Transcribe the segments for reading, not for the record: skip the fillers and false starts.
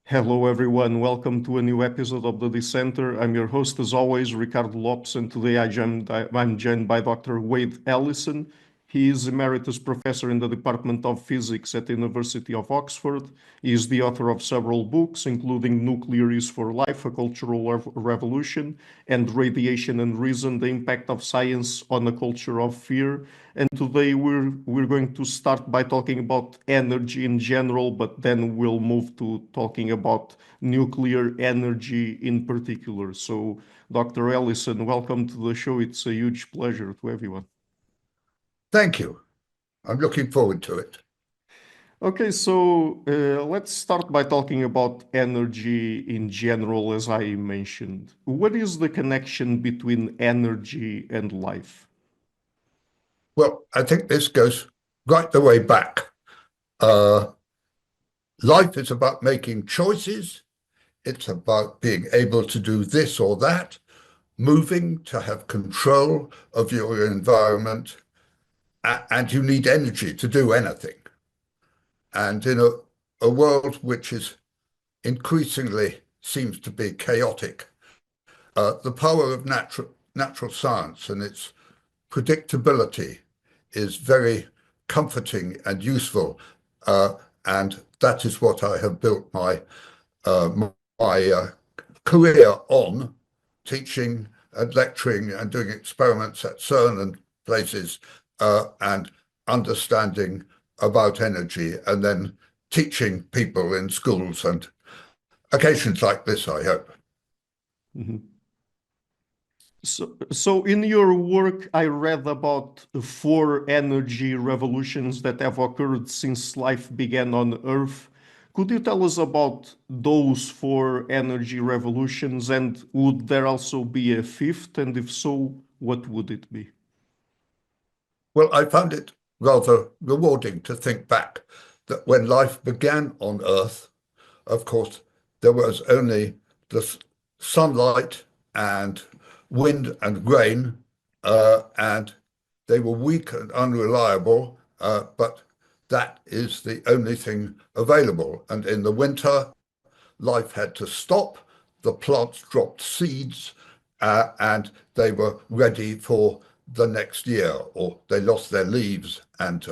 Hello, everyone. Welcome to a new episode of the Dissenter. I'm your host, as always, Ricardo Lopes, and today I'm joined by Dr. Wade Allison. He is Emeritus Professor in the Department of Physics at the University of Oxford. He is the author of several books, including Nuclear is for Life, A Cultural Revolution, and Radiation and Reason, The Impact of Science on a Culture of Fear. And today we're going to start by talking about energy in general, but then we'll move to talking about nuclear energy in particular. So, Dr. Ellison, welcome to the show. It's a huge pleasure to everyone. Thank you. I'm looking forward to it. Okay, so let's start by talking about energy in general, as I mentioned. What is the connection between energy and life? Well, I think this goes right the way back. Life is about making choices. It's about being able to do this or that, moving to have control of your environment, and you need energy to do anything. And in a world which is increasingly seems to be chaotic, the power of natural science and its predictability is very comforting and useful, and that is what I have built my career on, teaching and lecturing and doing experiments at CERN and places, and understanding about energy, and then teaching people in schools and occasions like this, I hope. Mhm. So in your work, I read about four energy revolutions that have occurred since life began on Earth. Could you tell us about those four energy revolutions, and would there also be a fifth? And if so, what would it be? Well, I found it rather rewarding to think back that when life began on Earth, of course, there was only the sunlight and wind and rain, and they were weak and unreliable, but that is the only thing available. And in the winter, life had to stop. The plants dropped seeds, and they were ready for the next year, or they lost their leaves. And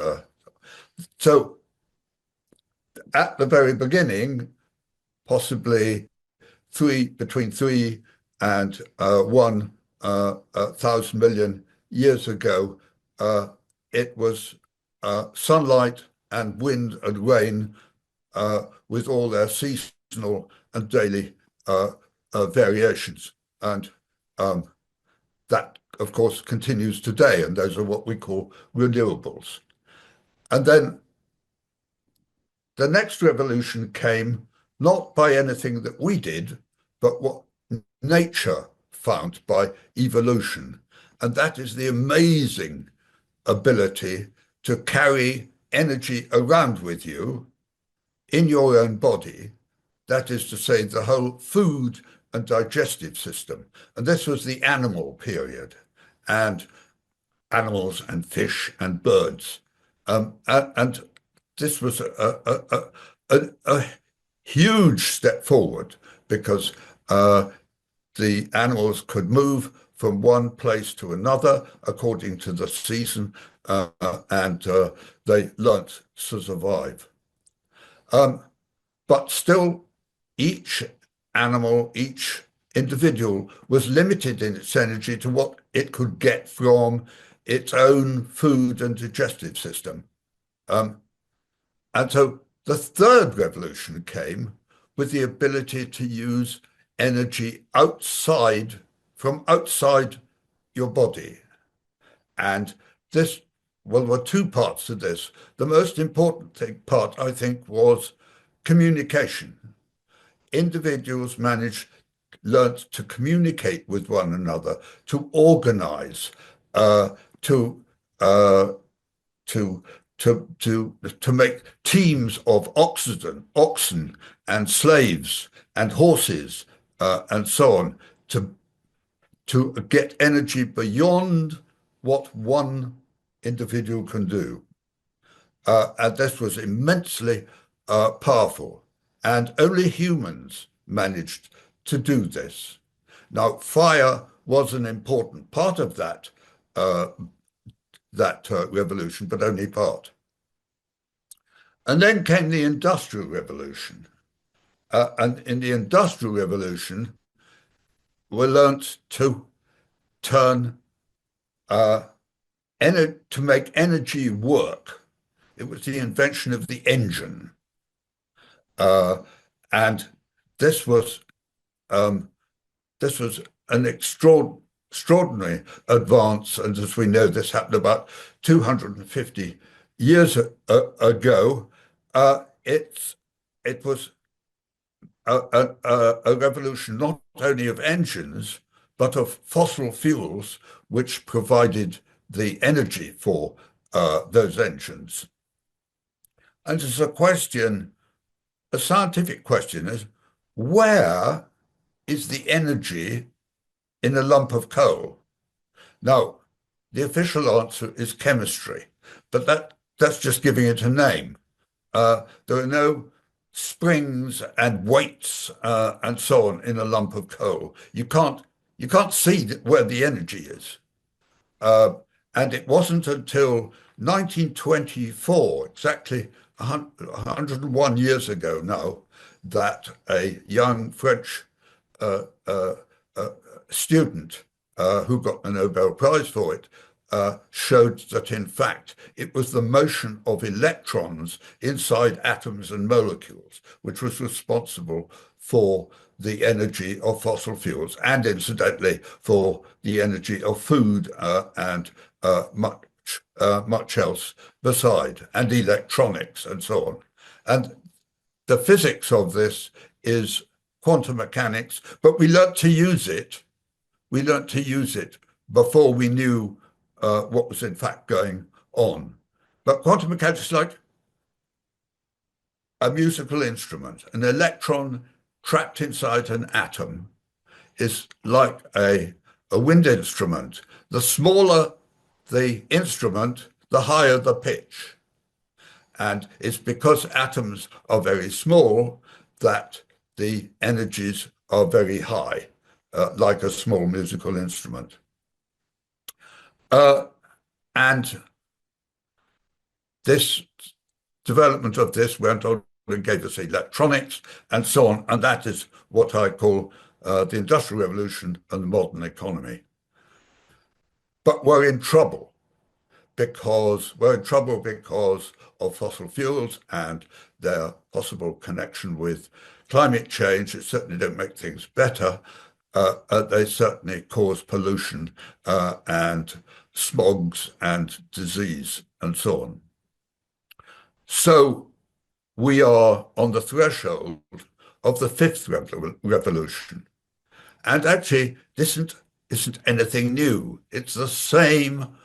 so at the very beginning, possibly between 3 and 1,000 million years ago, it was sunlight and wind and rain, with all their seasonal and daily variations. And that, of course, continues today, and those are what we call renewables. And then the next revolution came not by anything that we did, but what nature found by evolution. And that is the amazing ability to carry energy around with you in your own body. That is to say, the whole food and digestive system. And this was the animal period, and animals and fish and birds. And this was a huge step forward, because the animals could move from one place to another according to the season, and they learnt to survive. But still, each animal, each individual was limited in its energy to what it could get from its own food and digestive system. And so the third revolution came with the ability to use energy from outside your body. And this, well, there were two parts to this. The most important part, I think, was communication. Individuals learned to communicate with one another, to organize, to make teams of oxen and slaves and horses, and so on, to get energy beyond what one individual can do. And this was immensely powerful. and only humans managed to do this. Now, fire was an important part of that revolution, but only part. And then came the Industrial Revolution. And in the Industrial Revolution, we learnt to turn to make energy work. It was the invention of the engine. And this was an extraordinary advance. And as we know, this happened about 250 years ago. It was a revolution not only of engines, but of fossil fuels, which provided the energy for those engines. And it's a scientific question is, where is the energy in a lump of coal? Now, the official answer is chemistry, but that's just giving it a name. There are no springs and weights and so on in a lump of coal. You can't see where the energy is. And it wasn't until 1924, exactly 101 years ago now, that a young French student who got the Nobel Prize for it showed that, in fact, it was the motion of electrons inside atoms and molecules which was responsible for the energy of fossil fuels and, incidentally, for the energy of food and much else beside, and electronics and so on. And the physics of this is quantum mechanics, but we learnt to use it. We learnt to use it before we knew what was in fact going on. But quantum mechanics is like a musical instrument. An electron trapped inside an atom is like a wind instrument. The smaller the instrument, the higher the pitch. And it's because atoms are very small that the energies are very high, like a small musical instrument. And this development of this went on and gave us electronics and so on. And that is what I call the Industrial Revolution and the modern economy. But we're in trouble because of fossil fuels and their possible connection with climate change. It certainly don't make things better. They certainly cause pollution and smogs and disease and so on. So we are on the threshold of the fifth revolution. And actually, this isn't anything new. It's the same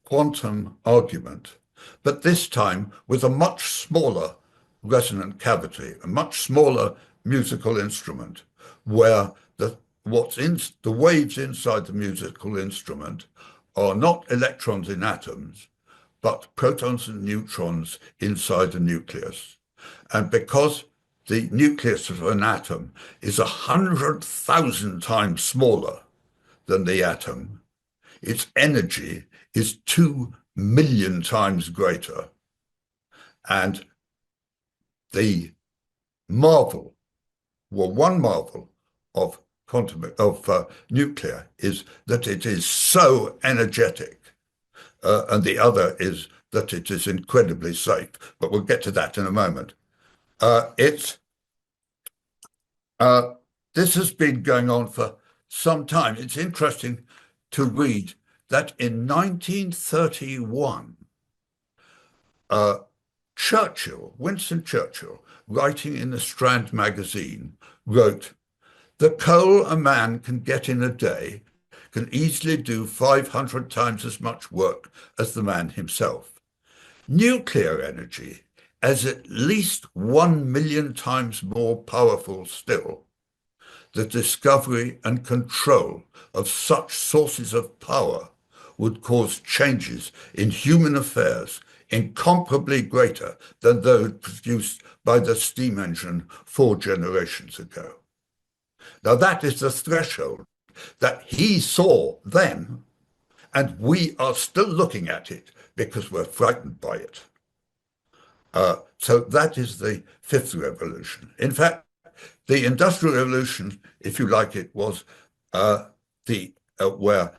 quantum argument, but this time with a much smaller resonant cavity, a much smaller musical instrument, where the waves inside the musical instrument are not electrons in atoms, but protons and neutrons inside the nucleus. And because the nucleus of an atom is 100,000 times smaller than the atom, its energy is 2 million times greater. And the marvel, well, one marvel of nuclear is that it is so energetic, and the other is that it is incredibly safe. But we'll get to that in a moment. This has been going on for some time. It's interesting to read that in 1931, Winston Churchill, writing in the Strand magazine, wrote, "The coal a man can get in a day can easily do 500 times as much work as the man himself. Nuclear energy is at least 1 million times more powerful still. The discovery and control of such sources of power would cause changes in human affairs incomparably greater than those produced by the steam engine 4 generations ago. Now, that is the threshold that he saw then, and we are still looking at it because we're frightened by it. So that is the fifth revolution. In fact, the Industrial Revolution, if you like it, was where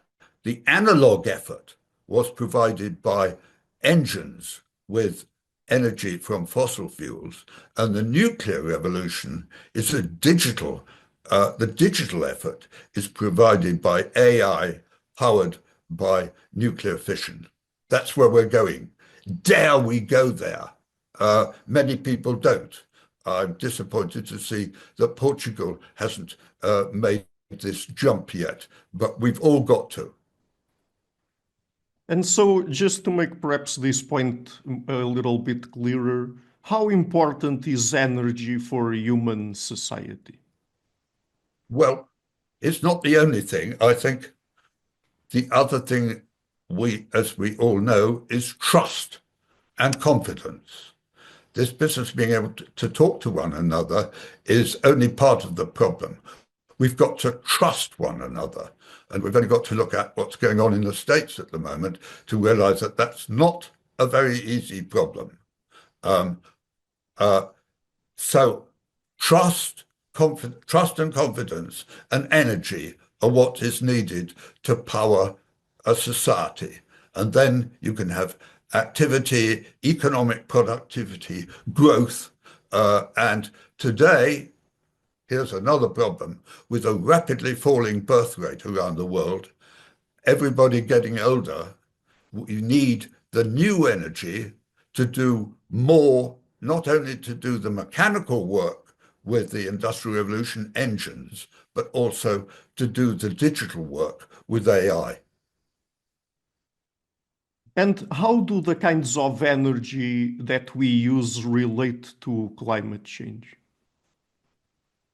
the analog effort was provided by engines with energy from fossil fuels, and the nuclear revolution is a digital. The digital effort is provided by AI, powered by nuclear fission. That's where we're going. Dare we go there? Many people don't. I'm disappointed to see that Portugal hasn't made this jump yet, but we've all got to. And so, just to make perhaps this point a little bit clearer, how important is energy for human society? Well, it's not the only thing. I think the other thing as we all know, is trust and confidence. This business of being able to talk to one another is only part of the problem. We've got to trust one another. And we've only got to look at what's going on in the States at the moment to realize that that's not a very easy problem. So trust and confidence and energy are what is needed to power a society. And then you can have activity, economic productivity, growth. And today, here's another problem. With a rapidly falling birth rate around the world, everybody getting older, you need the new energy to do more, not only to do the mechanical work with the Industrial Revolution engines, but also to do the digital work with AI. And how do the kinds of energy that we use relate to climate change?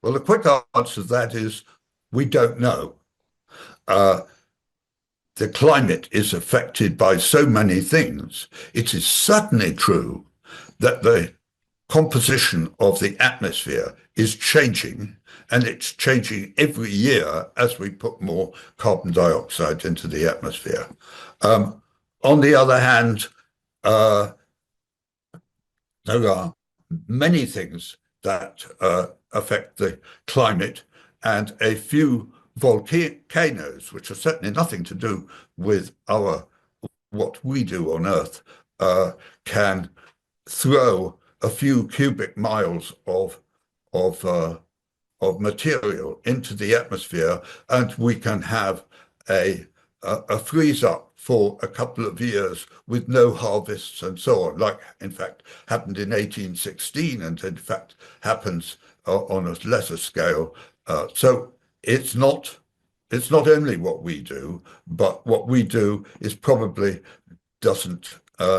Well, the quick answer to that is we don't know. The climate is affected by so many things. It is certainly true that the composition of the atmosphere is changing, and it's changing every year as we put more carbon dioxide into the atmosphere. On the other hand, there are many things that affect the climate, and a few volcanoes, which are certainly nothing to do with what we do on Earth, can throw a few cubic miles of material into the atmosphere, and we can have a freeze up for a couple of years with no harvests and so on, like in fact happened in 1816, and in fact happens on a lesser scale. So it's not only what we do, but what we do is probably doesn't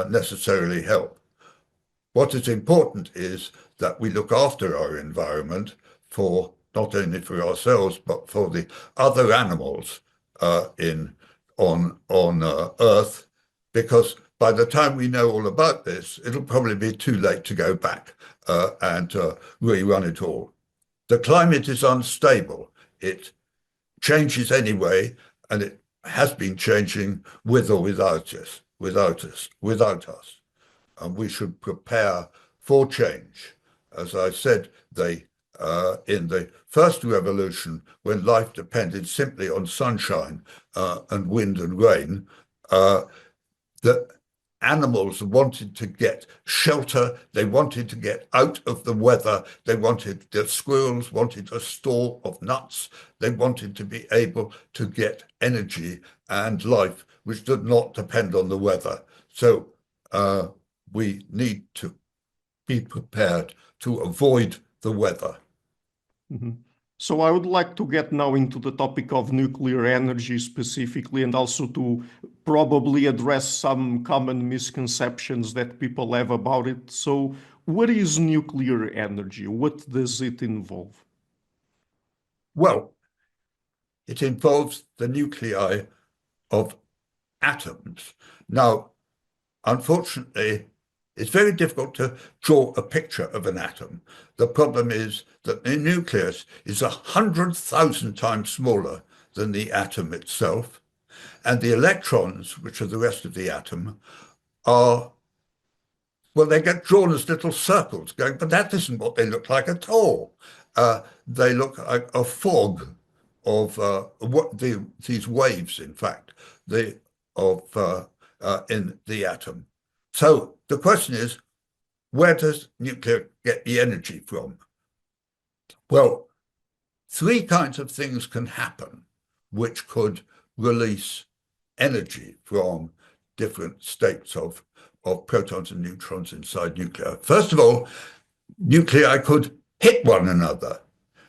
necessarily help. What is important is that we look after our environment, for not only for ourselves but for the other animals on Earth, because by the time we know all about this, it'll probably be too late to go back and rerun it all. The climate is unstable. It changes anyway, and it has been changing with or without us. And we should prepare for change. As I said, in the first revolution, when life depended simply on sunshine and wind and rain, the animals wanted to get shelter, they wanted to get out of the weather, the squirrels wanted a store of nuts, they wanted to be able to get energy and life, which did not depend on the weather. So we need to be prepared to avoid the weather. Mm-hmm. So I would like to get now into the topic of nuclear energy specifically, and also to probably address some common misconceptions that people have about it. So what is nuclear energy? What does it involve? Well, it involves the nuclei of atoms. Now, unfortunately, It's very difficult to draw a picture of an atom. The problem is that the nucleus is 100,000 times smaller than the atom itself, and the electrons, which are the rest of the atom, are, well, they get drawn as little circles going, but that isn't what they look like at all. They look like a fog of these waves, in fact, in the atom. So the question is, where does nuclear get the energy from? Well, three kinds of things can happen which could release energy from different states of protons and neutrons inside nuclei. First of all, nuclei could hit one another.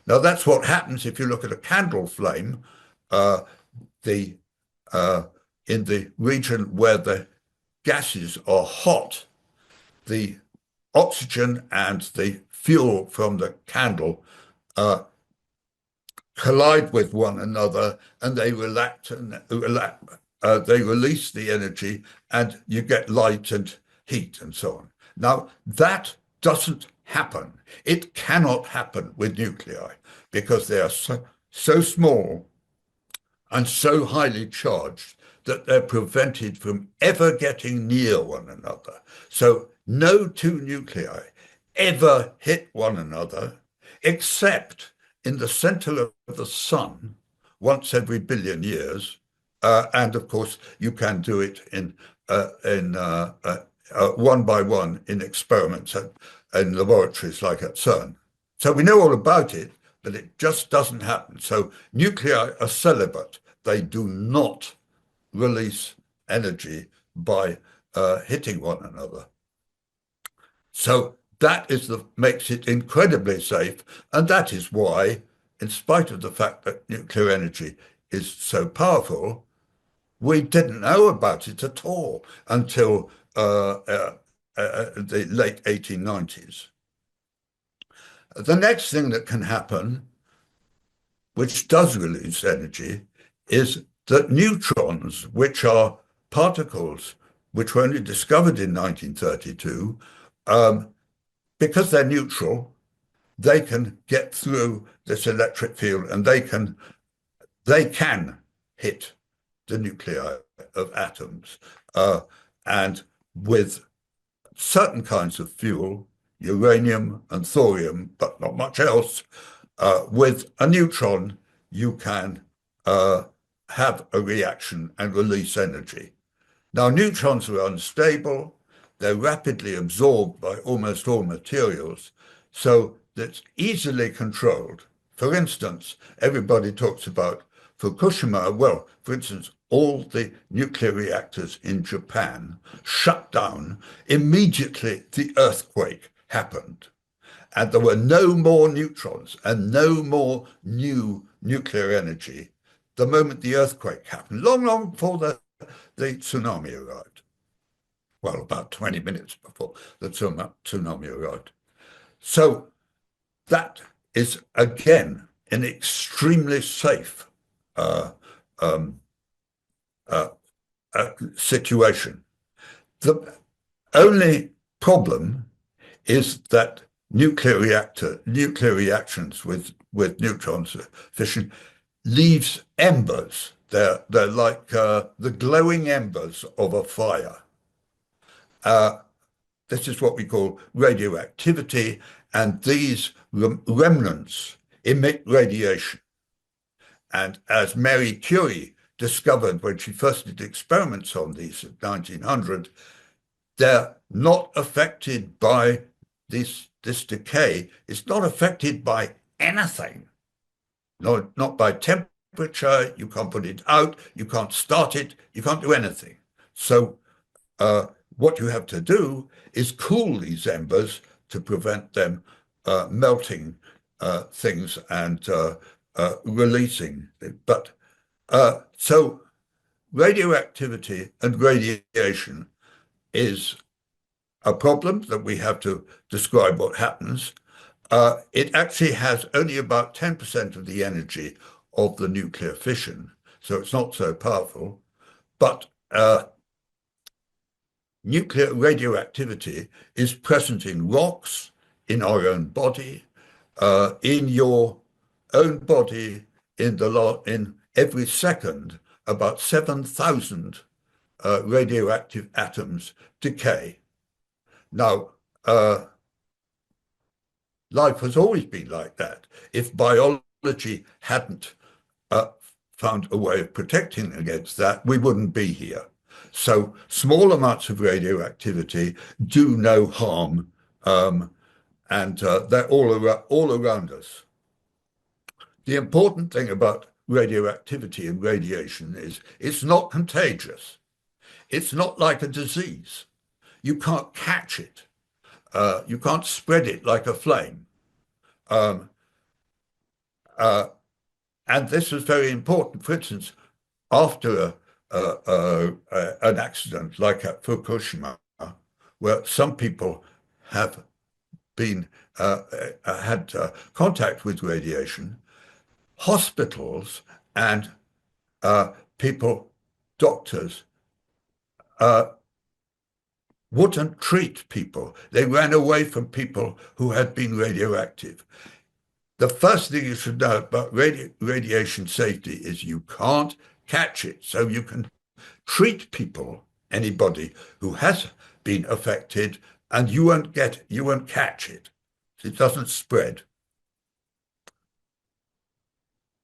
Now, that's what happens if you look at a candle flame. In the region where the gases are hot, the oxygen and the fuel from the candle collide with one another, and they release the energy, and you get light and heat and so on. Now, that doesn't happen. It cannot happen with nuclei because they are so small and so highly charged that they're prevented from ever getting near one another. So no two nuclei ever hit one another, except in the center of the sun once every billion years. And of course, you can do it in one by one in experiments in laboratories like at CERN. So we know all about it, but it just doesn't happen. So nuclei are celibate. They do not release energy by hitting one another. So that makes it incredibly safe, and that is why, in spite of the fact that nuclear energy is so powerful, we didn't know about it at all until the late 1890s. The next thing that can happen, which does release energy, is that neutrons, which are particles which were only discovered in 1932, because they're neutral, they can get through this electric field, and they can hit the nuclei of atoms. And with certain kinds of fuel, uranium and thorium, but not much else, with a neutron, you can have a reaction and release energy. Now, neutrons are unstable. They're rapidly absorbed by almost all materials, so that's easily controlled. For instance, everybody talks about Fukushima. Well, for instance, all the nuclear reactors in Japan shut down immediately the earthquake happened. And there were no more neutrons and no more new nuclear energy the moment the earthquake happened, long before the tsunami arrived. Well, about 20 minutes before the tsunami arrived. So that is, again, an extremely safe situation. The only problem is that nuclear reactions with neutrons fission leaves embers. They're like the glowing embers of a fire. This is what we call radioactivity, and these remnants emit radiation. And as Marie Curie discovered when she first did experiments on these in 1900, they're not affected by this decay. It's not affected by anything. Not by temperature. You can't put it out. You can't start it. You can't do anything. So what you have to do is cool these embers to prevent them melting things and releasing it. But so radioactivity and radiation is a problem that we have to describe what happens. It actually has only about 10% of the energy of the nuclear fission, so it's not so powerful. But nuclear radioactivity is present in rocks, in our own body, in your own body, in every second, about 7,000 radioactive atoms decay. Now, life has always been like that. If biology hadn't found a way of protecting against that, we wouldn't be here. So small amounts of radioactivity do no harm, and they're all around us. The important thing about radioactivity and radiation is it's not contagious. It's not like a disease. You can't catch it. You can't spread it like a flame. Um, and this is very important. For instance, after an accident like at Fukushima, where some people have been had contact with radiation, hospitals and doctors, wouldn't treat people. They ran away from people who had been radioactive. The first thing you should know about radiation safety is you can't catch it. So you can treat people, anybody who has been affected, and you won't catch it. It doesn't spread.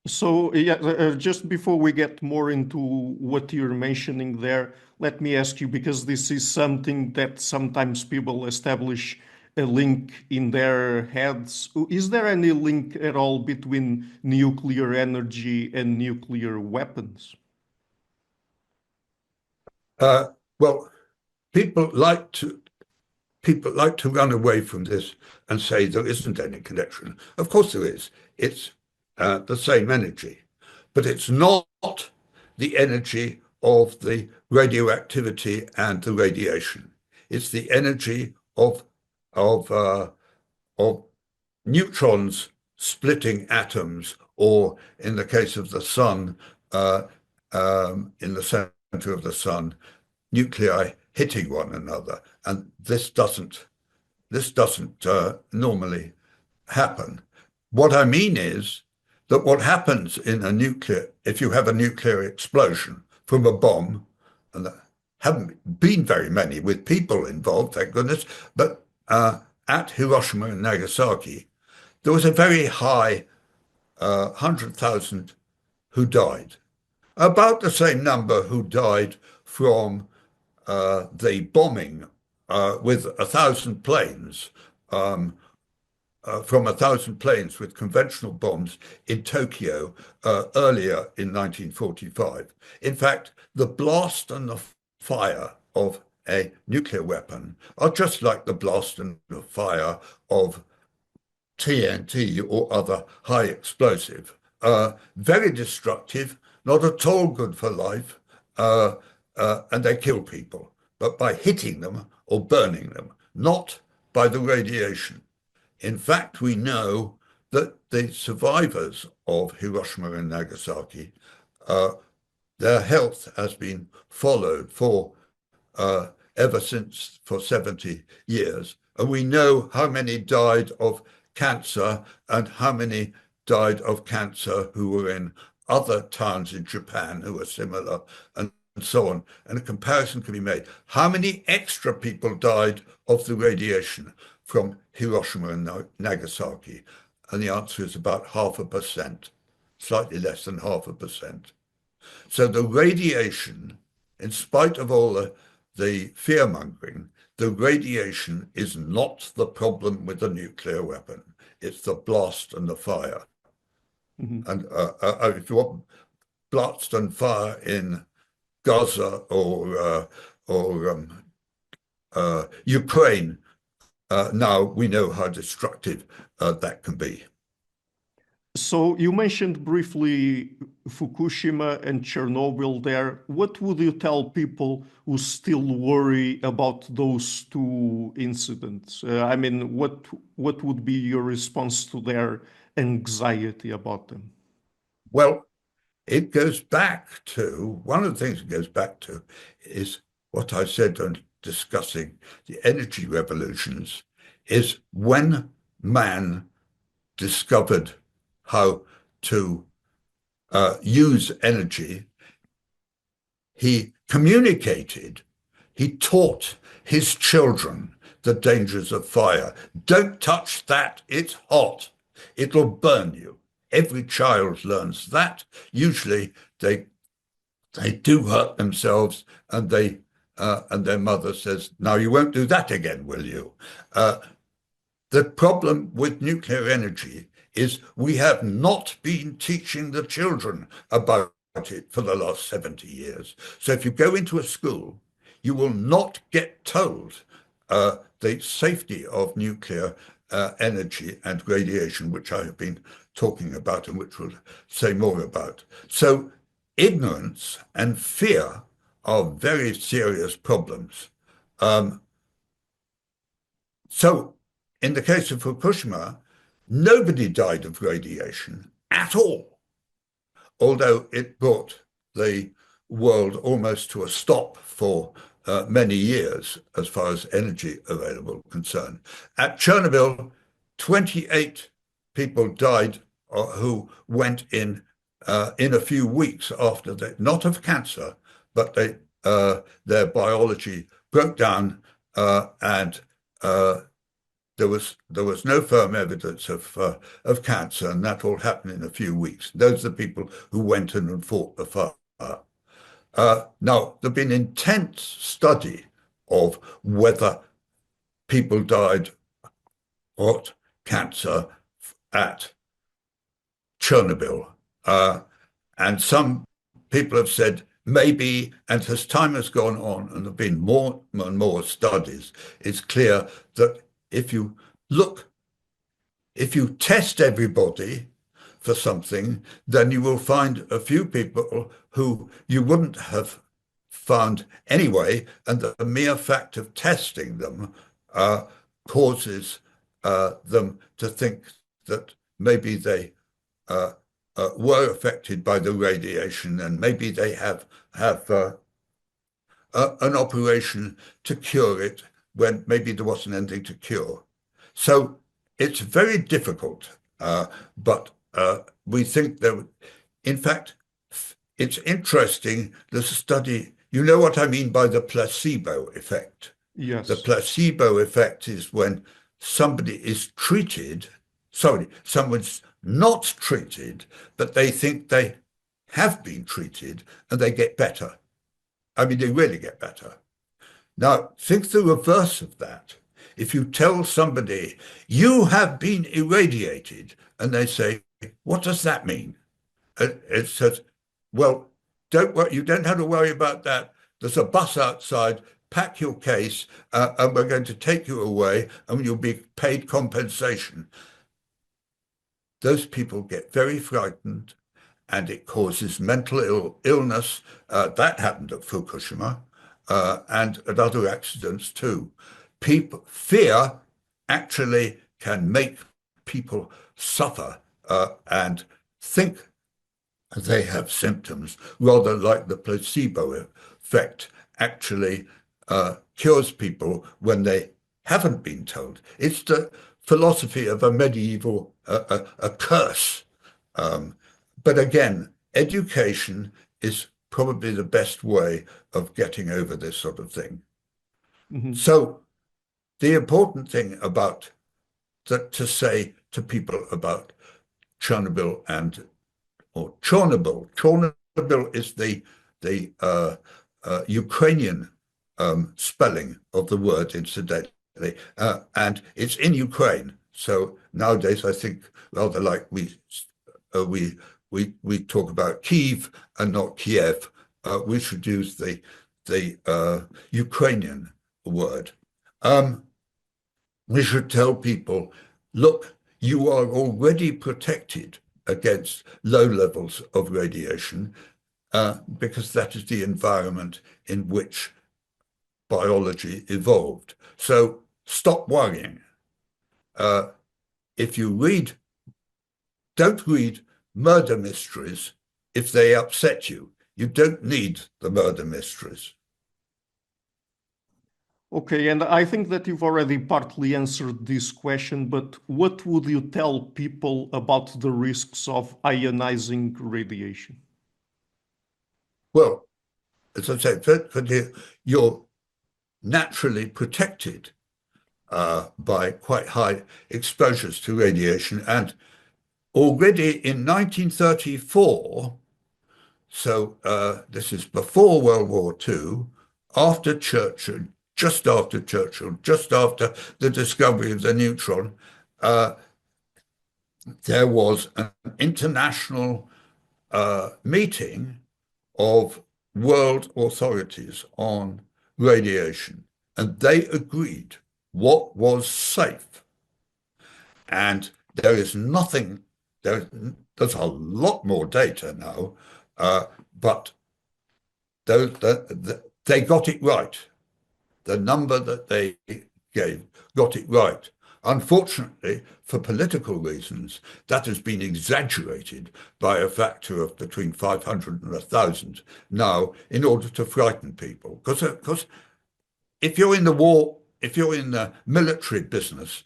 So, yeah, just before we get more into what you're mentioning there, let me ask you, because this is something that sometimes people establish a link in their heads. Is there any link at all between nuclear energy and nuclear weapons? Well, people like to run away from this and say there isn't any connection. Of course there is. It's the same energy, but it's not the energy of the radioactivity and the radiation. It's the energy of neutrons splitting atoms, or in the case of the sun, in the center of the sun, nuclei hitting one another, and this doesn't normally happen. What I mean is that what happens if you have a nuclear explosion from a bomb, and there haven't been very many with people involved, thank goodness, but at Hiroshima and Nagasaki, there was a very high 100,000 who died. About the same number who died from the bombing with 1,000 planes, from 1,000 planes with conventional bombs in Tokyo earlier in 1945. In fact, the blast and the fire of a nuclear weapon are just like the blast and the fire of TNT or other high explosive. Very destructive, not at all good for life, and they kill people, but by hitting them or burning them, not by the radiation. In fact, we know that the survivors of Hiroshima and Nagasaki, their health has been followed for ever since for 70 years. And we know how many died of cancer and how many died of cancer who were in other towns in Japan who were similar, and so on. And a comparison can be made. How many extra people died of the radiation from Hiroshima and Nagasaki? And the answer is about 0.5%, slightly less than 0.5%. So the radiation, in spite of all the fear-mongering, the radiation is not the problem with the nuclear weapon. It's the blast and the fire. Mm-hmm. And if you want blast and fire in Gaza or Ukraine, now we know how destructive that can be. So you mentioned briefly Fukushima and Chernobyl there. What would you tell people who still worry about those two incidents? I mean, what would be your response to their anxiety about them? Well, it goes back to, one of the things it goes back to is what I said discussing the energy revolutions is when man discovered how to use energy, he communicated, he taught his children the dangers of fire. Don't touch that, it's hot. It'll burn you. Every child learns that. Usually they do hurt themselves, and their mother says, "Now you won't do that again, will you?" The problem with nuclear energy is we have not been teaching the children about it for the last 70 years. So if you go into a school, you will not get told the safety of nuclear energy and radiation, which I have been talking about and which we'll say more about. So ignorance and fear are very serious problems. So in the case of Fukushima, nobody died of radiation at all, although it brought the world almost to a stop for many years as far as energy available concerned. At Chernobyl, 28 people died who went in a few weeks after that, not of cancer, but their biology broke down, and there was no firm evidence of cancer, and that all happened in a few weeks. Those are the people who went in and fought the fire. Now, there's been intense study of whether people died of cancer at Chernobyl. And some people have said maybe, and as time has gone on and there have been more and more studies, it's clear that if you test everybody for something, then you will find a few people who you wouldn't have found anyway, and the mere fact of testing them causes them to think that maybe they were affected by the radiation, and maybe they have an operation to cure it when maybe there wasn't anything to cure. So it's very difficult, but we think that, in fact, it's interesting, there's a study, you know what I mean by the placebo effect? Yes. The placebo effect is when somebody is treated, someone's not treated, but they think they have been treated and they get better. I mean, they really get better. Now, think the reverse of that. If you tell somebody, you have been irradiated, and they say, what does that mean? It says, well, you don't have to worry about that. There's a bus outside, pack your case, and we're going to take you away, and you'll be paid compensation. Those people get very frightened, and it causes mental illness. That happened at Fukushima, and at other accidents too. Fear actually can make people suffer and think they have symptoms, rather like the placebo effect actually cures people when they haven't been told. It's the philosophy of a medieval a curse. But again, education is probably the best way of getting over this sort of thing. Mm-hmm. So the important thing about that to say to people about Chernobyl or Chernobyl. Chernobyl is the Ukrainian spelling of the word, incidentally, and it's in Ukraine. So nowadays, I think rather like we talk about Kyiv and not Kiev, we should use the Ukrainian word. We should tell people, look, you are already protected against low levels of radiation because that is the environment in which biology evolved. So stop worrying. If you don't read murder mysteries if they upset you. You don't need the murder mysteries. Okay, and I think that you've already partly answered this question, but what would you tell people about the risks of ionizing radiation? Well, as I say, you're naturally protected by quite high exposures to radiation. And already in 1934, so this is before World War II, after Churchill, just after Churchill, just after the discovery of the neutron, uh, there was an international meeting of world authorities on radiation, and they agreed what was safe. And there is nothing, there's a lot more data now, but they got it right. The number that they gave got it right. Unfortunately, for political reasons, that has been exaggerated by a factor of between 500 and 1,000 now in order to frighten people. Because if you're in the war, if you're in the military business,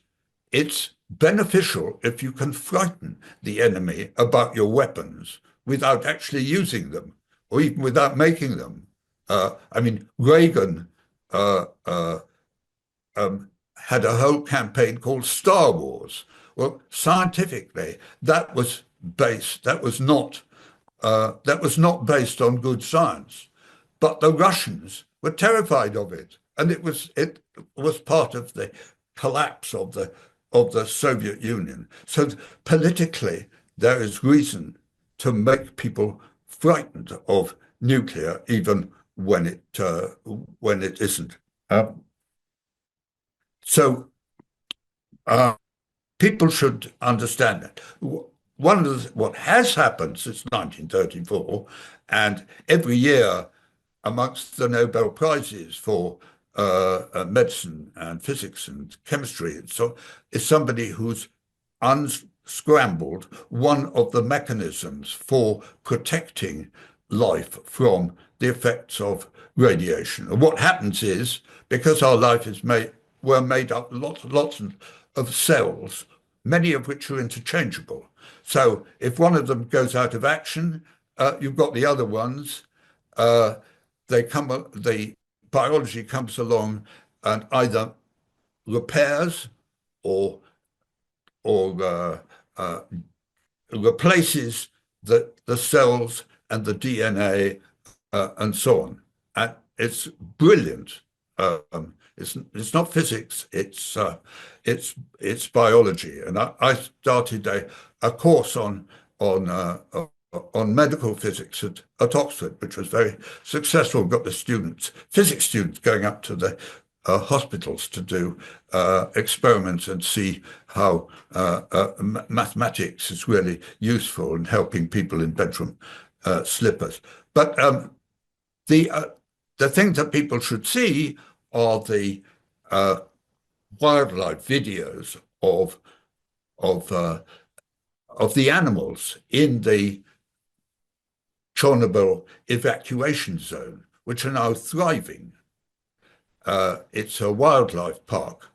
it's beneficial if you can frighten the enemy about your weapons without actually using them or even without making them. I mean, Reagan had a whole campaign called Star Wars. Well, scientifically, that was not based on good science, but the Russians were terrified of it, and it was part of the collapse of the Soviet Union. So politically, there is reason to make people frightened of nuclear, even when it isn't. So people should understand that. What has happened since 1934, and every year amongst the Nobel Prizes for medicine and physics and chemistry, so is somebody who's unscrambled one of the mechanisms for protecting life from the effects of radiation. And what happens is, because our life is we're made up lots of cells, many of which are interchangeable. So if one of them goes out of action, you've got the other ones. The biology comes along and either repairs or replaces the cells and the DNA and so on. And it's brilliant. It's not physics. It's biology. And I started a course on medical physics at Oxford, which was very successful. Got the physics students, going up to the hospitals to do experiments and see how mathematics is really useful in helping people in bedroom slippers. But the thing that people should see are the wildlife videos of the animals in the Chernobyl evacuation zone, which are now thriving. It's a wildlife park.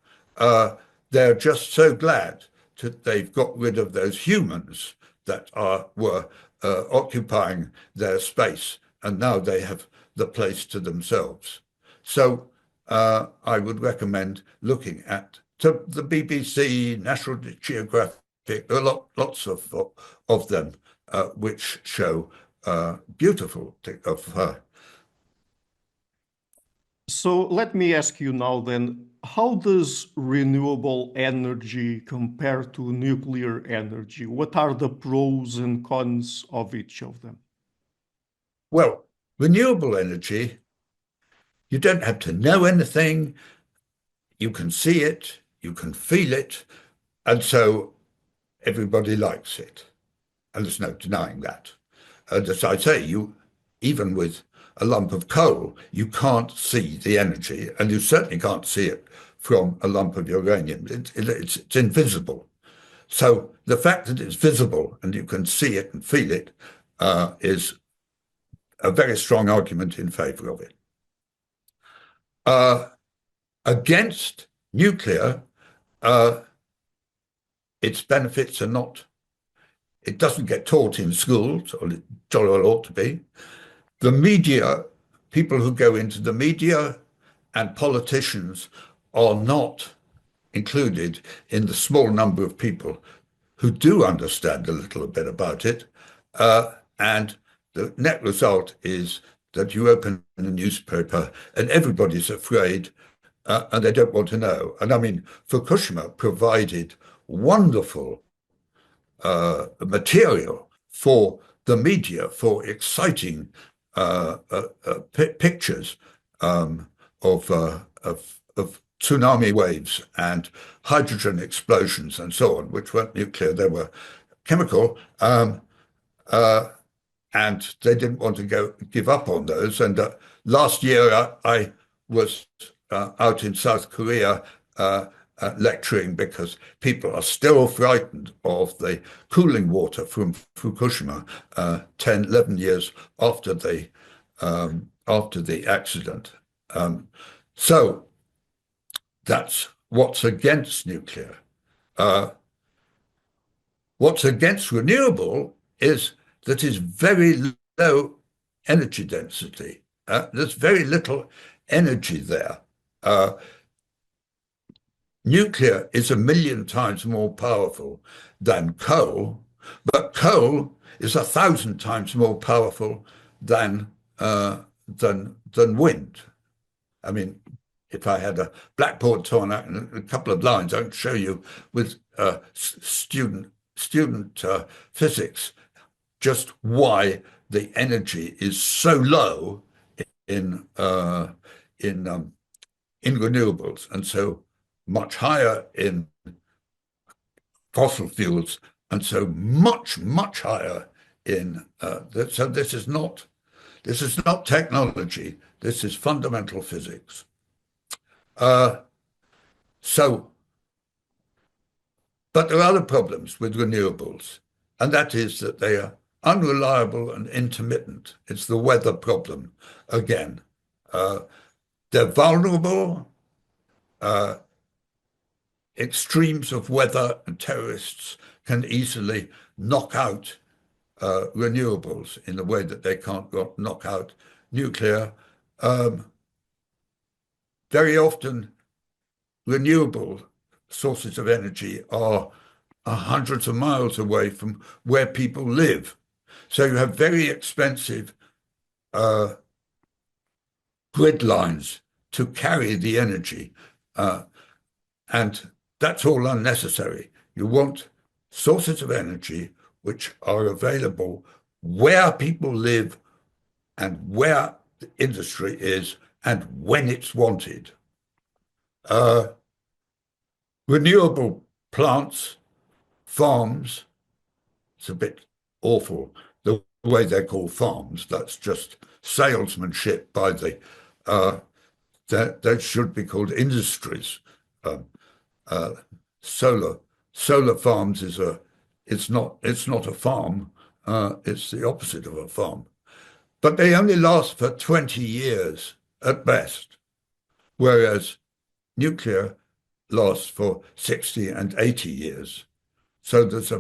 They're just so glad that they've got rid of those humans that were occupying their space, and now they have the place to themselves. So I would recommend looking at the BBC, National Geographic. There are lots of them which show beautiful of. So let me ask you now then, how does renewable energy compare to nuclear energy? What are the pros and cons of each of them? Well, renewable energy, you don't have to know anything. You can see it, you can feel it, and so everybody likes it. And there's no denying that. As I say, even with a lump of coal, you can't see the energy, and you certainly can't see it from a lump of uranium. It's invisible. So the fact that it's visible and you can see it and feel it is a very strong argument in favor of it. against nuclear, its benefits are not, it doesn't get taught in schools, or it jolly well ought to be. The media, people who go into the media and politicians are not included in the small number of people who do understand a little bit about it. And the net result is that you open a newspaper and everybody's afraid and they don't want to know. And I mean, Fukushima provided wonderful material for the media, for exciting pictures of tsunami waves and hydrogen explosions and so on, which weren't nuclear, they were chemical. And they didn't want to give up on those. And last year I was out in South Korea lecturing because people are still frightened of the cooling water from Fukushima 10, 11 years after the accident. So that's what's against nuclear. What's against renewable is that is very low energy density. There's very little energy there. Nuclear is 1 million times more powerful than coal, but coal is 1,000 times more powerful than wind. I mean, if I had a blackboard torn out and a couple of lines, I could show you with student physics just why the energy is so low in renewables and so much higher in fossil fuels and so much higher in so this is not technology, this is fundamental physics. But there are other problems with renewables, and that is that they are unreliable and intermittent. It's the weather problem again. They're vulnerable. Extremes of weather and terrorists can easily knock out renewables in a way that they can't knock out nuclear. Very often, renewable sources of energy are hundreds of miles away from where people live. So you have very expensive grid lines to carry the energy. And that's all unnecessary. You want sources of energy which are available where people live and where the industry is and when it's wanted. Renewable plants, farms, it's a bit awful the way they're called farms. That's just salesmanship by the, that should be called industries. Solar farms it's not a farm, it's the opposite of a farm. But they only last for 20 years at best, whereas nuclear lasts for 60 and 80 years. So there's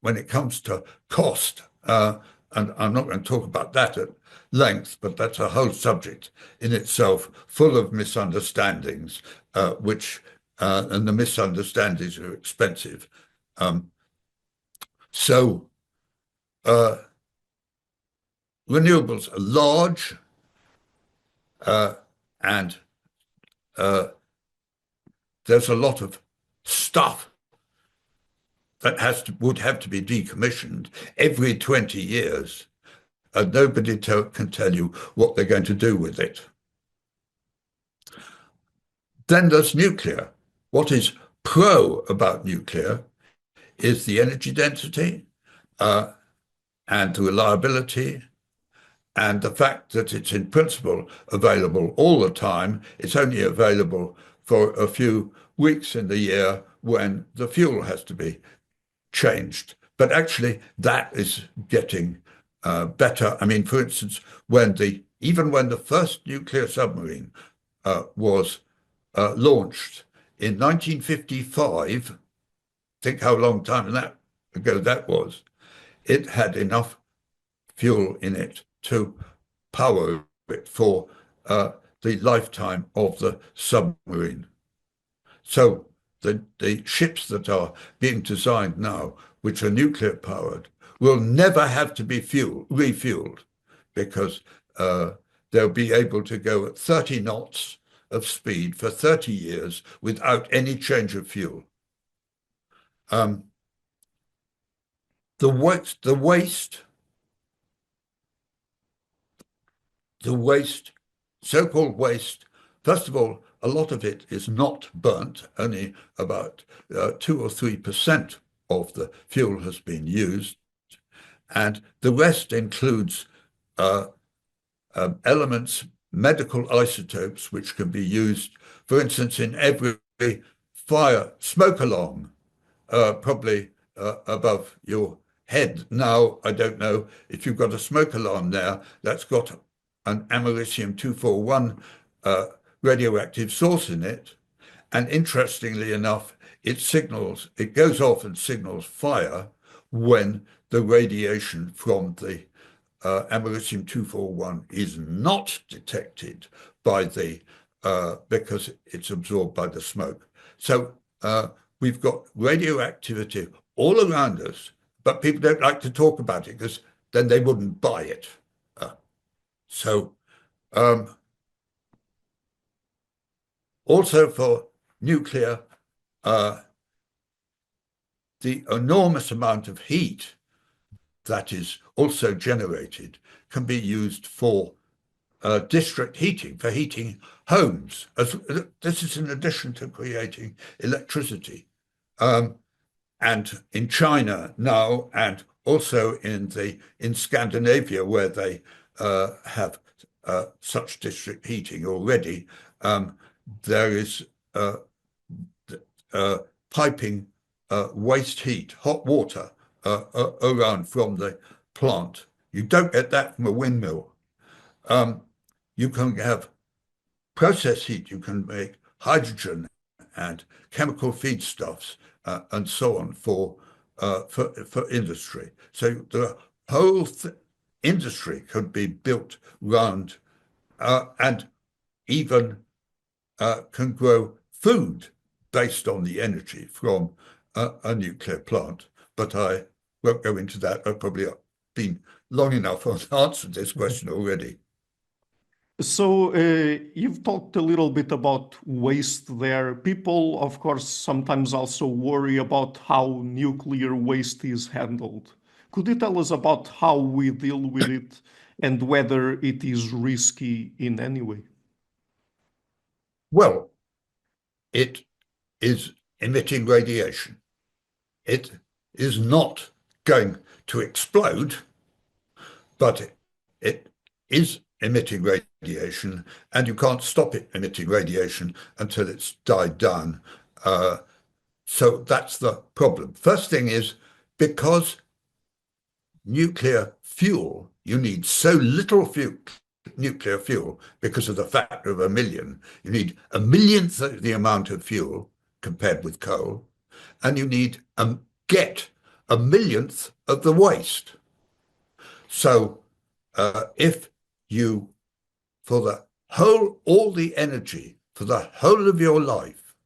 when it comes to cost, and I'm not going to talk about that at length, but that's a whole subject in itself, full of misunderstandings, and the misunderstandings are expensive. Renewables are large, and there's a lot of stuff that would have to be decommissioned every 20 years, and nobody can tell you what they're going to do with it. Then there's nuclear. What is pro about nuclear is the energy density and the reliability and the fact that it's in principle available all the time. It's only available for a few weeks in the year when the fuel has to be changed. But actually, that is getting better. I mean, for instance, even when the first nuclear submarine was launched in 1955, think how long time ago that was, it had enough fuel in it to power it for the lifetime of the submarine. So the ships that are being designed now, which are nuclear powered, will never have to be refueled because they'll be able to go at 30 knots of speed for 30 years without any change of fuel. The waste, so-called waste, first of all, a lot of it is not burnt. Only about 2 or 3% of the fuel has been used. And the rest includes elements, medical isotopes, which can be used, for instance, in every fire smoke alarm, probably above your head. Now, I don't know if you've got a smoke alarm there that's got an americium-241 radioactive source in it. And interestingly enough, it goes off and signals fire when the radiation from the americium-241 is not detected by because it's absorbed by the smoke. So we've got radioactivity all around us, but people don't like to talk about it because then they wouldn't buy it. Also for nuclear, the enormous amount of heat that is also generated can be used for district heating, for heating homes. This is in addition to creating electricity. And in China now, and also in Scandinavia, where they have such district heating already, there is piping waste heat, hot water, around from the plant. You don't get that from a windmill. You can have process heat. You can make hydrogen and chemical feedstuffs and so on for industry. So the whole industry could be built round and even can grow food based on the energy from a nuclear plant. But I won't go into that. I've probably been long enough on answered this question already. So you've talked a little bit about waste there. People, of course, sometimes also worry about how nuclear waste is handled. Could you tell us about how we deal with it and whether it is risky in any way? Well, it is emitting radiation. It is not going to explode, but it is emitting radiation, and you can't stop it emitting radiation until it's died down. So that's the problem. First thing is, because nuclear fuel, you need so little nuclear fuel because of the factor of 1,000,000. You need 1,000,000th of the amount of fuel compared with coal, and you need get 1,000,000th of the waste. So if you, for the whole, all the energy for the whole of your life,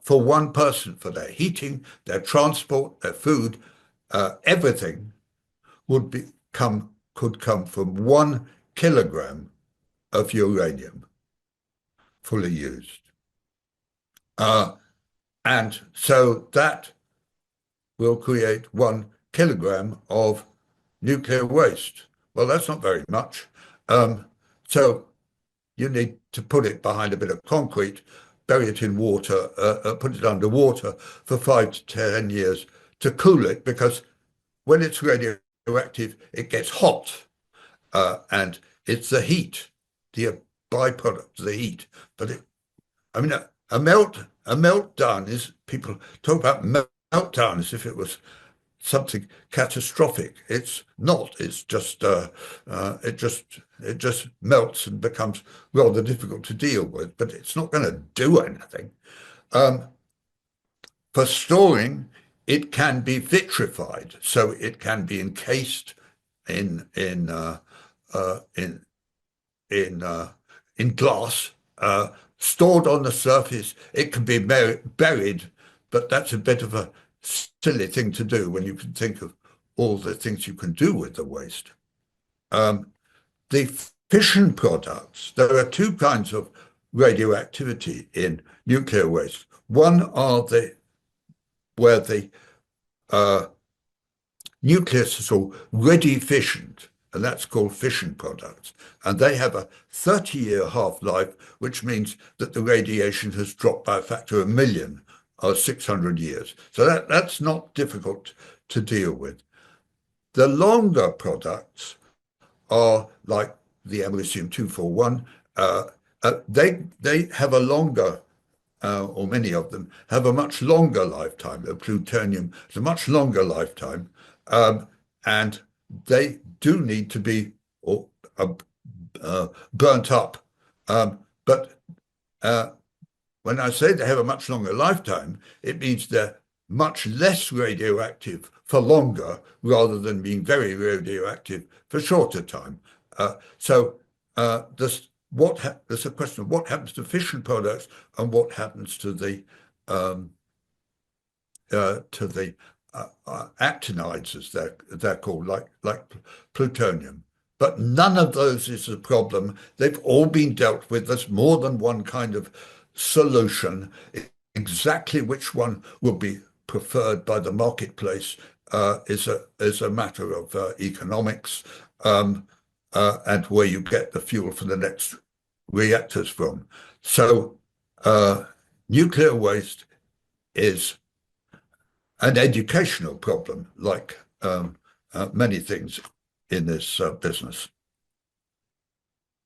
for one person, for their heating, their transport, their food, everything could come from 1 kilogram of uranium fully used. And so that will create 1 kilogram of nuclear waste. Well, that's not very much. So you need to put it behind a bit of concrete, bury it in water, put it underwater for 5 to 10 years to cool it, because when it's radioactive, it gets hot, and it's the heat, the byproduct of the heat. But a meltdown is, people talk about meltdown as if it was something catastrophic. It's not. It's just it just melts and becomes rather difficult to deal with. But it's not going to do anything. For storing, it can be vitrified, so it can be encased in glass, stored on the surface. It can be buried, but that's a bit of a silly thing to do when you can think of all the things you can do with the waste. The fission products, there are two kinds of radioactivity in nuclear waste. One are where the nucleus is already fissioned, and that's called fission products. And they have a 30-year half-life, which means that the radiation has dropped by a factor of 1,000,000 or 600 years. So that's not difficult to deal with. The longer products are like the americium-241. They have a longer, or many of them have a much longer lifetime. The plutonium has a much longer lifetime, and they do need to be burnt up. But when I say they have a much longer lifetime, it means they're much less radioactive for longer rather than being very radioactive for shorter time. So there's a question of what happens to fission products and what happens to the actinides, as they're called, like plutonium. But none of those is a problem. They've all been dealt with. There's more than one kind of solution. Exactly which one will be preferred by the marketplace is a matter of economics, and where you get the fuel for the next reactors from. So nuclear waste is an educational problem, like many things in this business.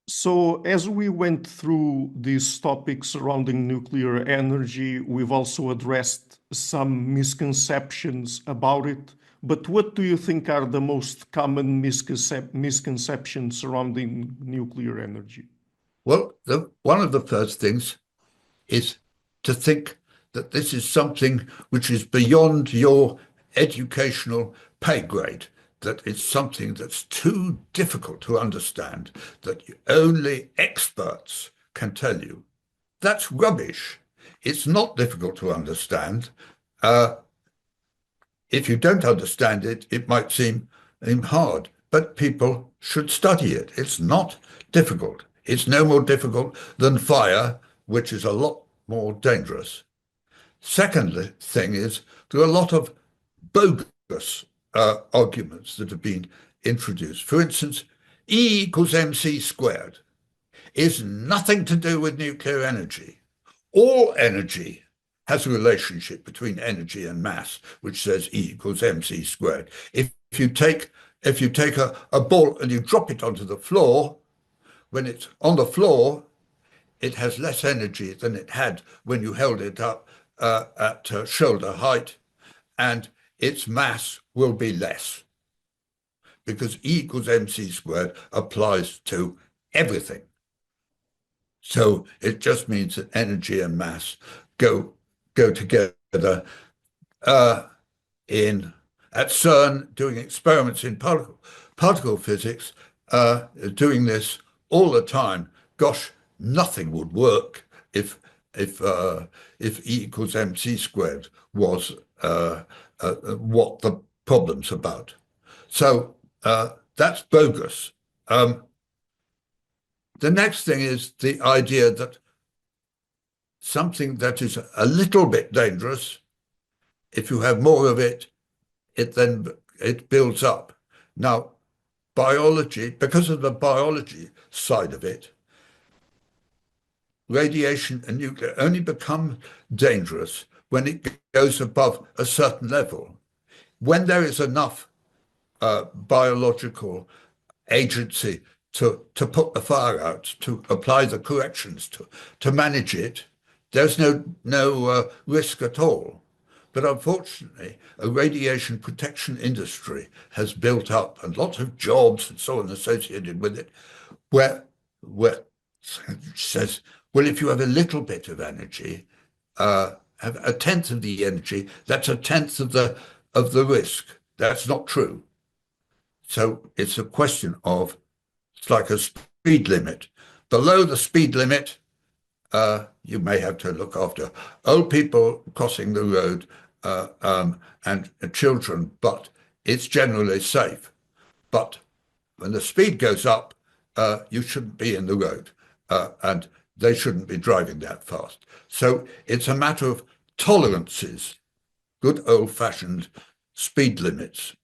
So as we went through these topics surrounding nuclear energy, we've also addressed some misconceptions about it. But what do you think are the most common misconceptions surrounding nuclear energy? Well, one of the first things is to think that this is something which is beyond your educational pay grade, that it's something that's too difficult to understand, that only experts can tell you. That's rubbish. It's not difficult to understand. If you don't understand it, it might seem hard, but people should study it. It's not difficult. It's no more difficult than fire, which is a lot more dangerous. Second thing is, there are a lot of bogus arguments that have been introduced. For instance, E equals mc squared is nothing to do with nuclear energy. All energy has a relationship between energy and mass, which says E equals mc squared. If you take a ball and you drop it onto the floor, when it's on the floor, it has less energy than it had when you held it up at shoulder height, and its mass will be less, because E equals mc squared applies to everything. So it just means that energy and mass go together. At CERN, doing experiments in particle physics, doing this all the time. Gosh, nothing would work if E equals mc squared was what the problem's about. So that's bogus. The next thing is the idea that something that is a little bit dangerous, if you have more of it, it builds up. Now, biology, because of the biology side of it, radiation and nuclear only become dangerous when it goes above a certain level. When there is enough biological agency to put the fire out, to apply the corrections, to manage it, there's no risk at all. But unfortunately, a radiation protection industry has built up and lots of jobs and so on associated with it, where says, well, if you have a little bit of energy, have a tenth of the energy, that's a tenth of the risk. That's not true. So it's a question of, it's like a speed limit. Below the speed limit, you may have to look after old people crossing the road and children, but it's generally safe. But when the speed goes up, you shouldn't be in the road, and they shouldn't be driving that fast. So it's a matter of tolerances, good old-fashioned speed limits,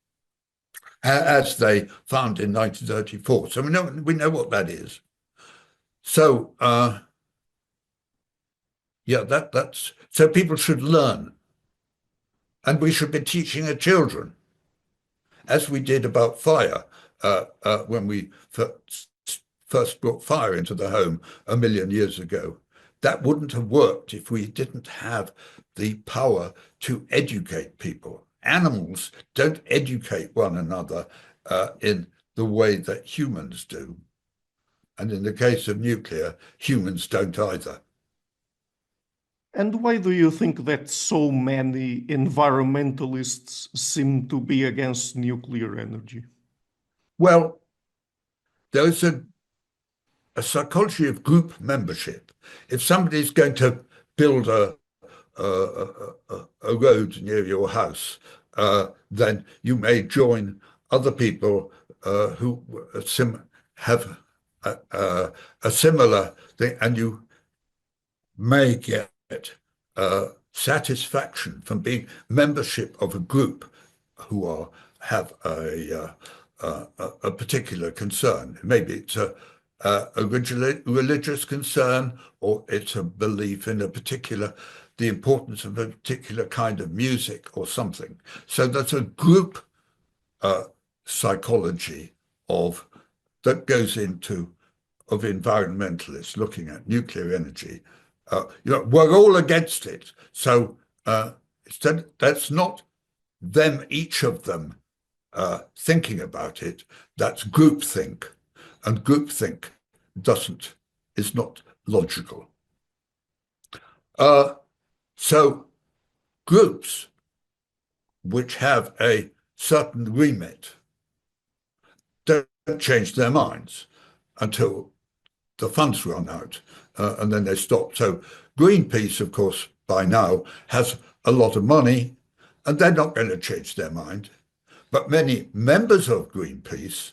as they found in 1934. So we know what that is. So yeah, that's so people should learn, and we should be teaching our children, as we did about fire when we first brought fire into the home 1,000,000 years ago. That wouldn't have worked if we didn't have the power to educate people. Animals don't educate one another in the way that humans do. And in the case of nuclear, humans don't either. And why do you think that so many environmentalists seem to be against nuclear energy? Well, there's a psychology of group membership. If somebody's going to build a road near your house, then you may join other people who have a similar thing, and you may get satisfaction from being membership of a group who have a particular concern. Maybe it's a religious concern, or it's a belief in the importance of a particular kind of music or something. So that's a group psychology that goes into of environmentalists looking at nuclear energy. We're all against it. So that's not them, each of them, thinking about it. That's groupthink, and groupthink is not logical. So groups which have a certain remit don't change their minds until the funds run out, and then they stop. So Greenpeace, of course, by now has a lot of money, and they're not going to change their mind. But many members of Greenpeace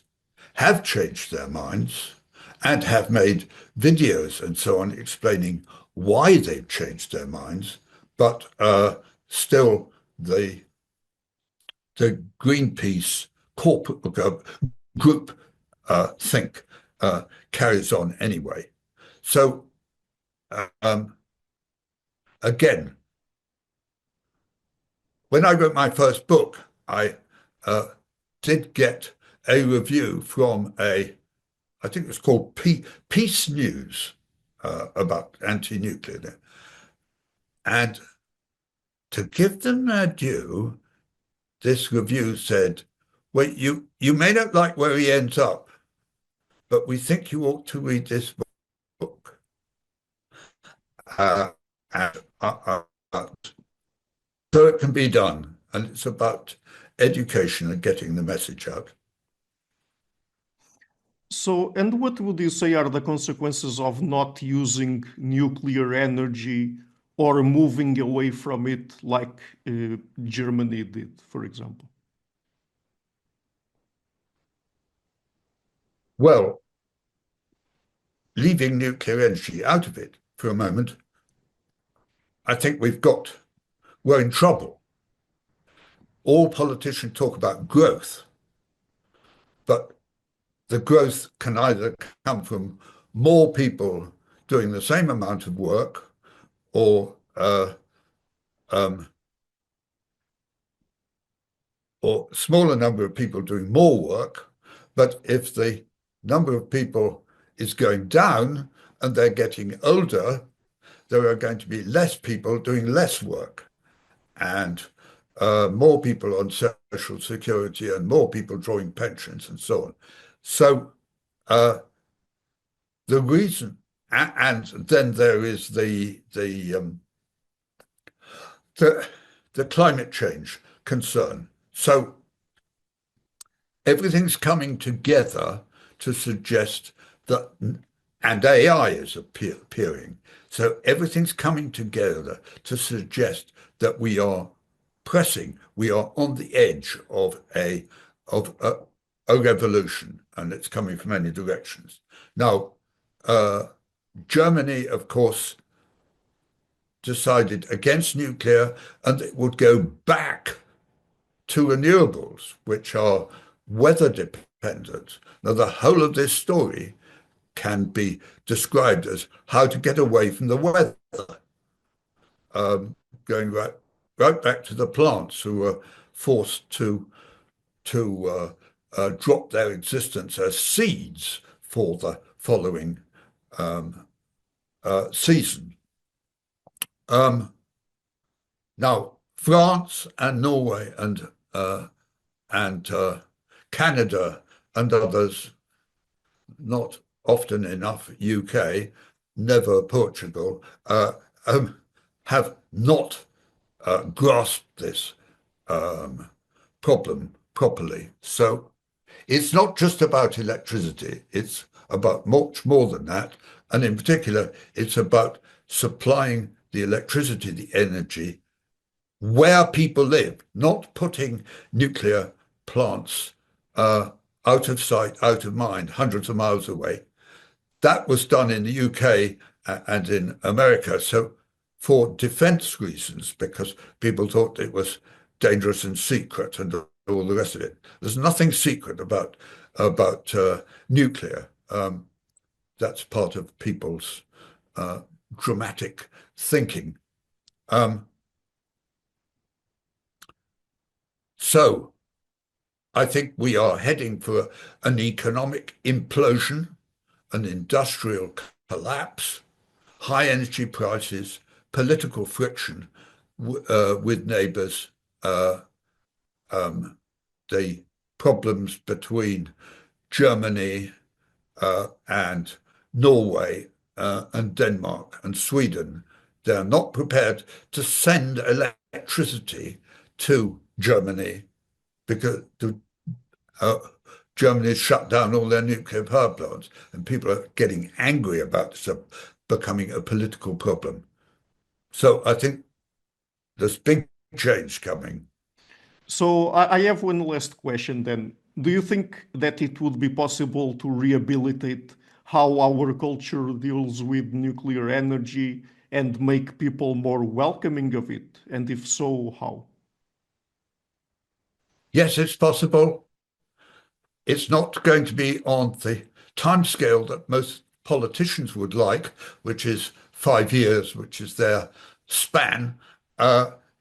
have changed their minds and have made videos and so on explaining why they've changed their minds. But still, the Greenpeace corporate group think carries on anyway. So again, when I wrote my first book, I did get a review from I think it was called Peace News, about anti-nuclear. And to give them their due, this review said, well, you may not like where he ends up, but we think you ought to read this book. So it can be done, and it's about education and getting the message out. So, and what would you say are the consequences of not using nuclear energy or moving away from it like Germany did, for example? Well, leaving nuclear energy out of it for a moment, I think we're in trouble. All politicians talk about growth, but the growth can either come from more people doing the same amount of work, or smaller number of people doing more work. But if the number of people is going down and they're getting older, there are going to be less people doing less work. and more people on social security and more people drawing pensions and so on. So the reason, and then there is the climate change concern. So everything's coming together to suggest that, and AI is appearing. So everything's coming together to suggest that we are on the edge of a revolution, and it's coming from many directions. Now, Germany, of course, decided against nuclear, and it would go back to renewables, which are weather dependent. Now, the whole of this story can be described as how to get away from the weather, going right back to the plants who were forced to drop their existence as seeds for the following season. Now, France and Norway and Canada and others, not often enough UK, never Portugal, have not grasped this problem properly. So it's not just about electricity, it's about much more than that. And in particular, it's about supplying the electricity, the energy, where people live, not putting nuclear plants out of sight, out of mind, hundreds of miles away. That was done in the UK and in America. So for defense reasons, because people thought it was dangerous and secret and all the rest of it. There's nothing secret about nuclear. That's part of people's dramatic thinking. So I think we are heading for an economic implosion, an industrial collapse, high energy prices, political friction with neighbors, the problems between Germany and Norway and Denmark and Sweden. They're not prepared to send electricity to Germany because Germany has shut down all their nuclear power plants, and people are getting angry about this becoming a political problem. So I think there's big change coming. So I have one last question then. Do you think that it would be possible to rehabilitate how our culture deals with nuclear energy and make people more welcoming of it? And if so, how? Yes, it's possible. It's not going to be on the timescale that most politicians would like, which is 5 years, which is their span.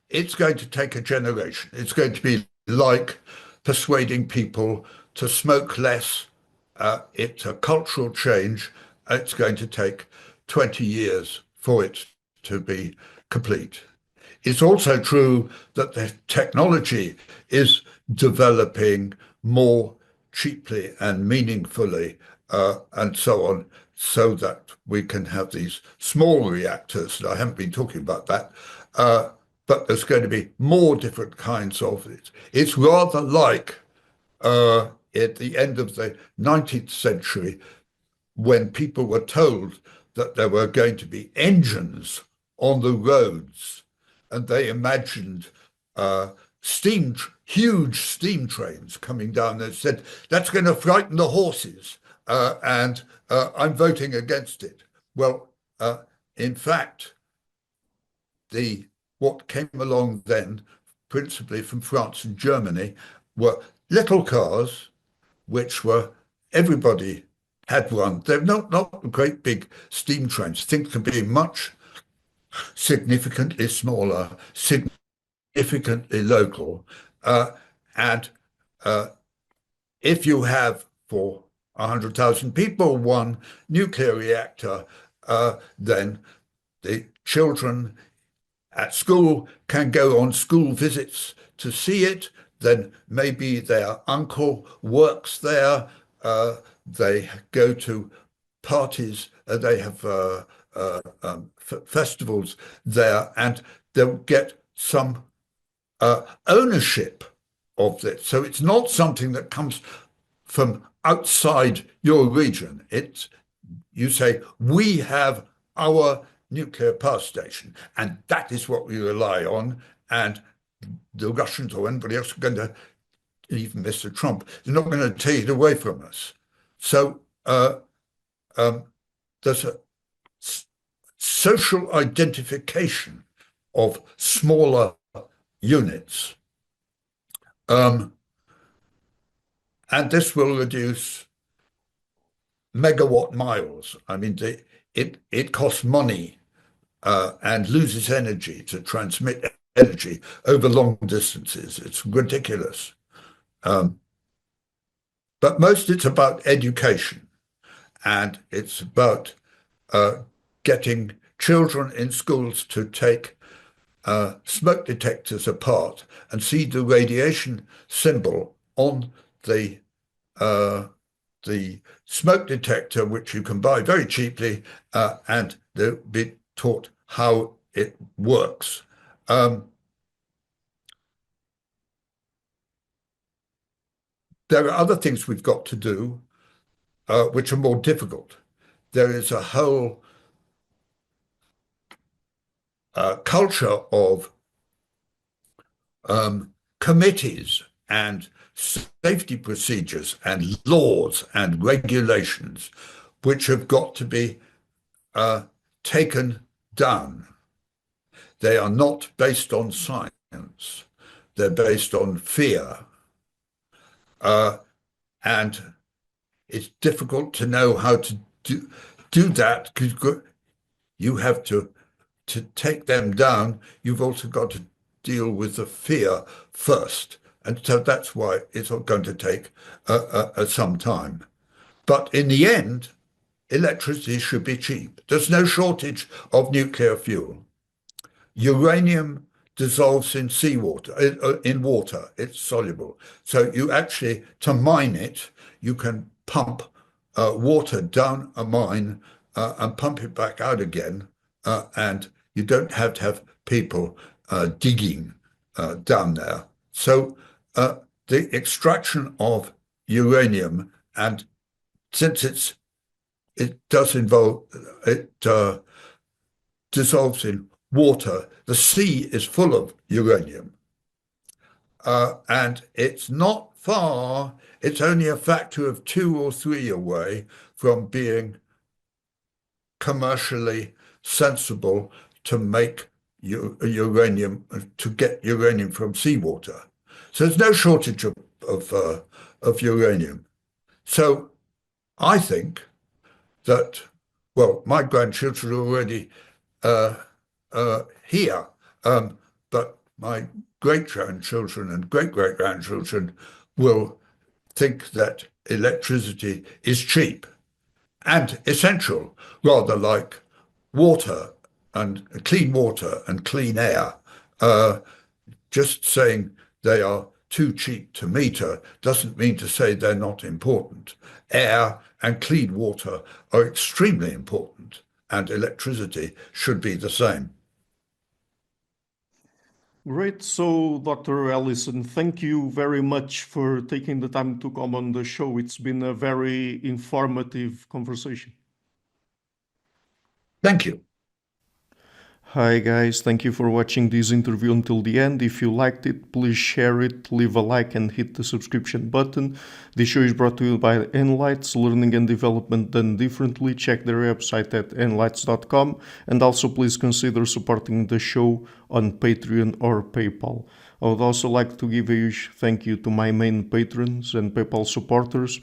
It's going to take a generation. It's going to be like persuading people to smoke less. It's a cultural change. It's going to take 20 years for it to be complete. It's also true that the technology is developing more cheaply and meaningfully and so on, so that we can have these small reactors. I haven't been talking about that, but there's going to be more different kinds of it. It's rather like at the end of the 19th century, when people were told that there were going to be engines on the roads, and they imagined huge steam trains coming down. They said, that's going to frighten the horses, and I'm voting against it. Well, in fact, what came along then, principally from France and Germany, were little cars, which were, everybody had one. They're not great big steam trains. Things can be much significantly smaller, significantly local. And if you have for 100,000 people one nuclear reactor, then the children at school can go on school visits to see it. Then maybe their uncle works there. They go to parties. They have festivals there, and they'll get some ownership of it. So it's not something that comes from outside your region. It's, you say, we have our nuclear power station, and that is what we rely on. And the Russians or anybody else are going to, even Mr. Trump, they're not going to take it away from us. So there's a social identification of smaller units. And this will reduce megawatt miles. I mean, it costs money and loses energy to transmit energy over long distances. It's ridiculous. But most it's about education, and it's about getting children in schools to take smoke detectors apart and see the radiation symbol on the smoke detector, which you can buy very cheaply, and they'll be taught how it works. There are other things we've got to do, which are more difficult. There is a whole culture of committees and safety procedures and laws and regulations, which have got to be taken down. They are not based on science. They're based on fear. And it's difficult to know how to do that, because you have to take them down. You've also got to deal with the fear first. And so that's why it's going to take some time. But in the end, electricity should be cheap. There's no shortage of nuclear fuel. Uranium dissolves in seawater, in water. It's soluble. So you actually, to mine it, you can pump water down a mine and pump it back out again. And you don't have to have people digging down there. So the extraction of uranium, and since it does involve, it dissolves in water, the sea is full of uranium. And it's not far, it's only a factor of 2 or 3 away from being commercially sensible to make uranium, to get uranium from seawater. So there's no shortage of uranium. So I think that, well, my grandchildren are already here, but my great-grandchildren and great-great-grandchildren will think that electricity is cheap and essential, rather like water and clean air. Just saying they are too cheap to meter doesn't mean to say they're not important. Air and clean water are extremely important, and electricity should be the same. Great. So, Dr. Allison, thank you very much for taking the time to come on the show. It's been a very informative conversation. Thank you. Hi guys, thank you for watching this interview until the end. If you liked it, please share it, leave a like and hit the subscription button. This show is brought to you by Enlights, learning and development done differently. Check their website at enlights.com, and also please consider supporting the show on Patreon or PayPal. I would also like to give a huge thank you to my main patrons and PayPal supporters: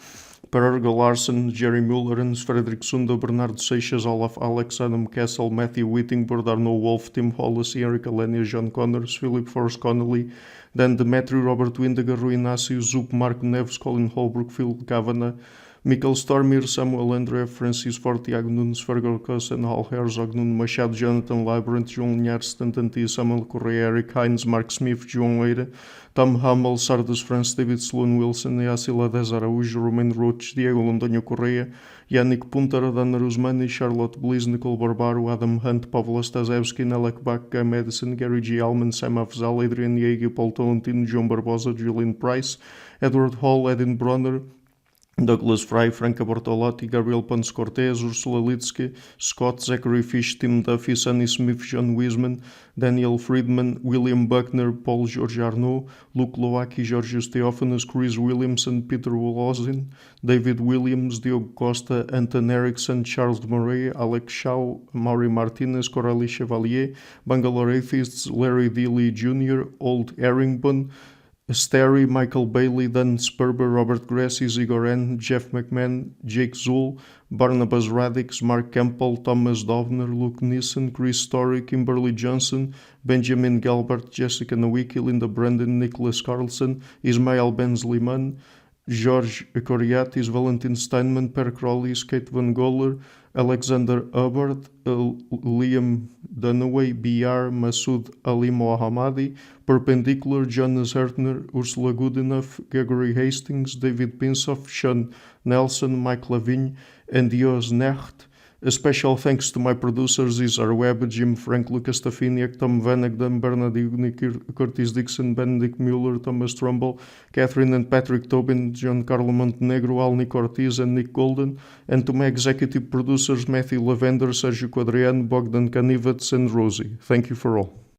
Per Larsen, Jerry Mullerens, Frederick Sunda, Bernardo Seixas, Olaf Alex, Adam Kessel, Matthew Whittingbourd, Arno Wolf, Tim Hollis, Eric Alenia, John Connors, Philip Forrest Connolly, Dan Demetri, Robert Windiger, Rui Inácio, Zup, Marco Neves, Colin Holbrook, Phil Kavanagh, Michael Stormir, Samuel André, Francis Ford, Tiago Nunes, Fergal Cossen, Hal Herzog, Nuno Machado, Jonathan Librant, João Linhares, Stantanti, Samuel Correia, Eric Hines, Mark Smith, João Eira, Tom Hummel, Sardes France, David Sloan Wilson, Yacila Dez Araújo, Romain Roach, Diego Londonho Correia, Yannick Punter, Dana Rusmani, Charlotte Bliss, Nicole Barbaro, Adam Hunt, Pavlo Stasevski, Nelek Bach, Guy Madison, Gary G. Allman, Sam Afzal, Adrian Yeager, Paul Tolentino, João Barbosa, Julian Price, Edward Hall, Edin Bronner, Douglas Fry, Franca Bortolotti, Gabriel Ponce Cortez, Ursula Litsky, Scott, Zachary Fish, Tim Duffy, Sonny Smith, John Wiseman, Daniel Friedman, William Buckner, Paul George Arnaud, Luke Loaki, Georgios Theophanes, Chris Williamson, Peter Wolozin, David Williams, Diogo Costa, Anton Erickson, Charles Murray, Alex Shaw, Maury Martinez, Coralie Chevalier, Bangalore Atheists, Larry Dealey Jr., Old Erringbon, Sterry, Michael Bailey, Dan Sperber, Robert Grassi, Igor N., Jeff McMahon, Jake Zool, Barnabas Radix, Mark Campbell, Thomas Dovner, Luke Nissen, Chris Story, Kimberly Johnson, Benjamin Galbert, Jessica Nowicki, Linda Brandon, Nicholas Carlson, Ismael Benzliman, George Coriatis, Valentin Steinman, Per Crowley, Kate Van Goller, Alexander Hubbard, Liam Dunaway, BR, Masood Ali Mohammadi, Perpendicular, Jonas Hertner, Ursula Goodenough, Gregory Hastings, David Pinsoff, Sean Nelson, Mike Lavigne, and Dios Necht. A special thanks to my producers, Isar Webb, Jim Frank, Lucas Stafiniak, Tom Vanagdam, Bernard Ignik, Curtis Dixon, Benedict Mueller, Thomas Trumbull, Catherine and Patrick Tobin, John Carlo Montenegro, Alnick Ortiz, and Nick Golden, and to my executive producers, Matthew Lavender, Sergio Quadriano, Bogdan Kanivets, and Rosie. Thank you for all.